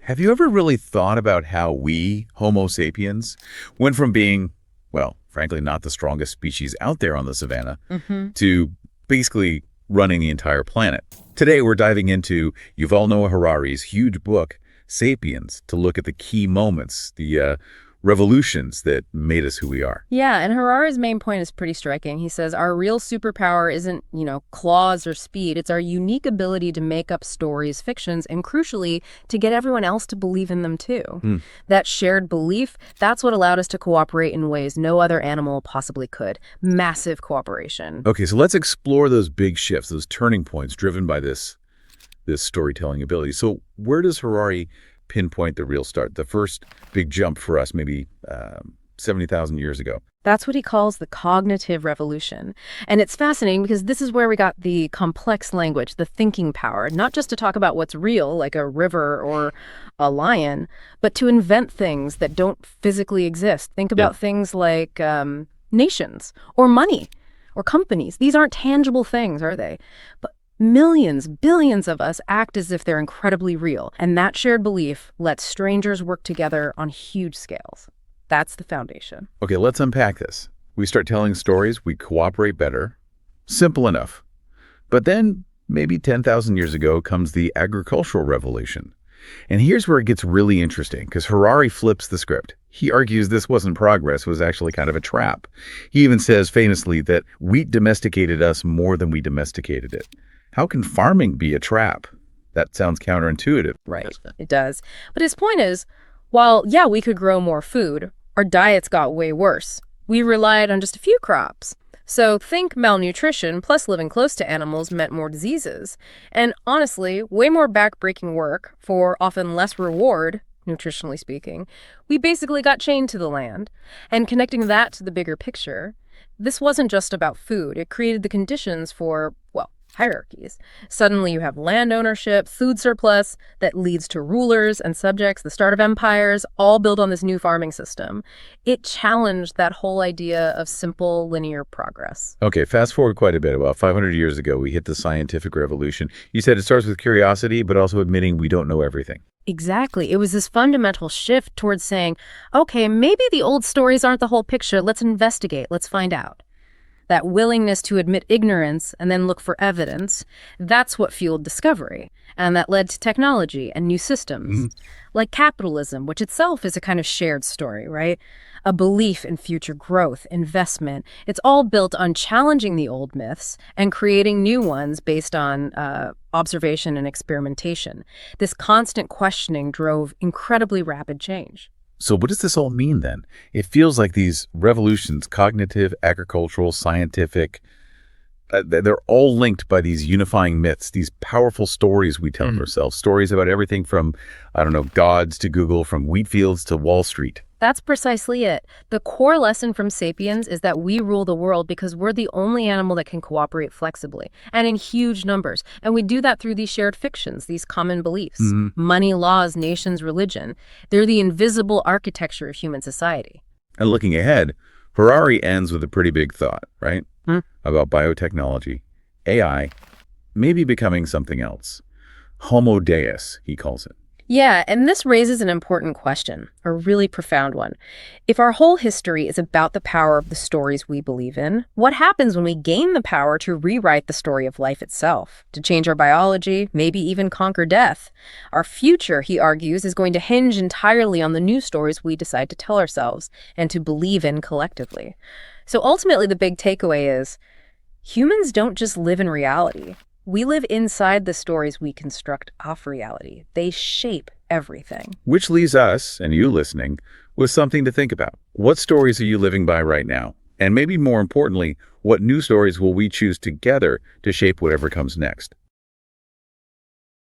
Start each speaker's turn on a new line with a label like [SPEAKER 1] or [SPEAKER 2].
[SPEAKER 1] Have you ever really thought about how we, Homo sapiens, went from being, well, frankly, not the strongest species out there on the savannah to basically running the entire planet? Today, we're diving into Yuval Noah Harari's huge book, Sapiens, to look at the key moments, the revolutions that made us who we are.
[SPEAKER 2] Yeah, and Harari's main point is pretty striking. He says our real superpower isn't, claws or speed. It's our unique ability to make up stories, fictions, and crucially, to get everyone else to believe in them too. That shared belief, that's what allowed us to cooperate in ways no other animal possibly could. Massive cooperation.
[SPEAKER 1] Okay, so let's explore those big shifts, those turning points driven by this storytelling ability. So where does Harari pinpoint the real start, the first big jump for us, maybe 70,000 years ago?
[SPEAKER 2] That's what he calls the cognitive revolution. And it's fascinating because this is where we got the complex language, the thinking power, not just to talk about what's real, like a river or a lion, but to invent things that don't physically exist. Think about things like nations or money or companies. These aren't tangible things, are they? But millions, billions of us act as if they're incredibly real, and that shared belief lets strangers work together on huge scales. That's the foundation.
[SPEAKER 1] Okay, let's unpack this. We start telling stories, we cooperate better. Simple enough. But then, maybe 10,000 years ago, comes the agricultural revolution. And here's where it gets really interesting, because Harari flips the script. He argues this wasn't progress, it was actually kind of a trap. He even says famously that wheat domesticated us more than we domesticated it. How can farming be a trap? That sounds counterintuitive.
[SPEAKER 2] Right, it does. But his point is, while, we could grow more food, our diets got way worse. We relied on just a few crops. So think malnutrition plus living close to animals meant more diseases. And honestly, way more backbreaking work for often less reward, nutritionally speaking. We basically got chained to the land. And connecting that to the bigger picture, this wasn't just about food. It created the conditions for, hierarchies. Suddenly you have land ownership, food surplus that leads to rulers and subjects, the start of empires, all built on this new farming system. It challenged that whole idea of simple linear progress.
[SPEAKER 1] Okay, fast forward quite a bit. About 500 years ago, we hit the scientific revolution. You said it starts with curiosity, but also admitting we don't know everything.
[SPEAKER 2] Exactly. It was this fundamental shift towards saying, okay, maybe the old stories aren't the whole picture. Let's investigate. Let's find out. That willingness to admit ignorance and then look for evidence, that's what fueled discovery. And that led to technology and new systems, like capitalism, which itself is a kind of shared story, right? A belief in future growth, investment. It's all built on challenging the old myths and creating new ones based on observation and experimentation. This constant questioning drove incredibly rapid change.
[SPEAKER 1] So what does this all mean then? It feels like these revolutions, cognitive, agricultural, scientific, they're all linked by these unifying myths, these powerful stories we tell ourselves, stories about everything from, gods to Google, from wheat fields to Wall Street.
[SPEAKER 2] That's precisely it. The core lesson from Sapiens is that we rule the world because we're the only animal that can cooperate flexibly and in huge numbers. And we do that through these shared fictions, these common beliefs. Money, laws, nations, religion. They're the invisible architecture of human society.
[SPEAKER 1] And looking ahead, Harari ends with a pretty big thought, right? About biotechnology, AI, maybe becoming something else. Homo Deus, he calls it.
[SPEAKER 2] Yeah, and this raises an important question, a really profound one. If our whole history is about the power of the stories we believe in, what happens when we gain the power to rewrite the story of life itself, to change our biology, maybe even conquer death? Our future, he argues, is going to hinge entirely on the new stories we decide to tell ourselves and to believe in collectively. So ultimately, the big takeaway is, humans don't just live in reality. We live inside the stories we construct off reality. They shape everything.
[SPEAKER 1] Which leaves us, and you listening, with something to think about. What stories are you living by right now? And maybe more importantly, what new stories will we choose together to shape whatever comes next?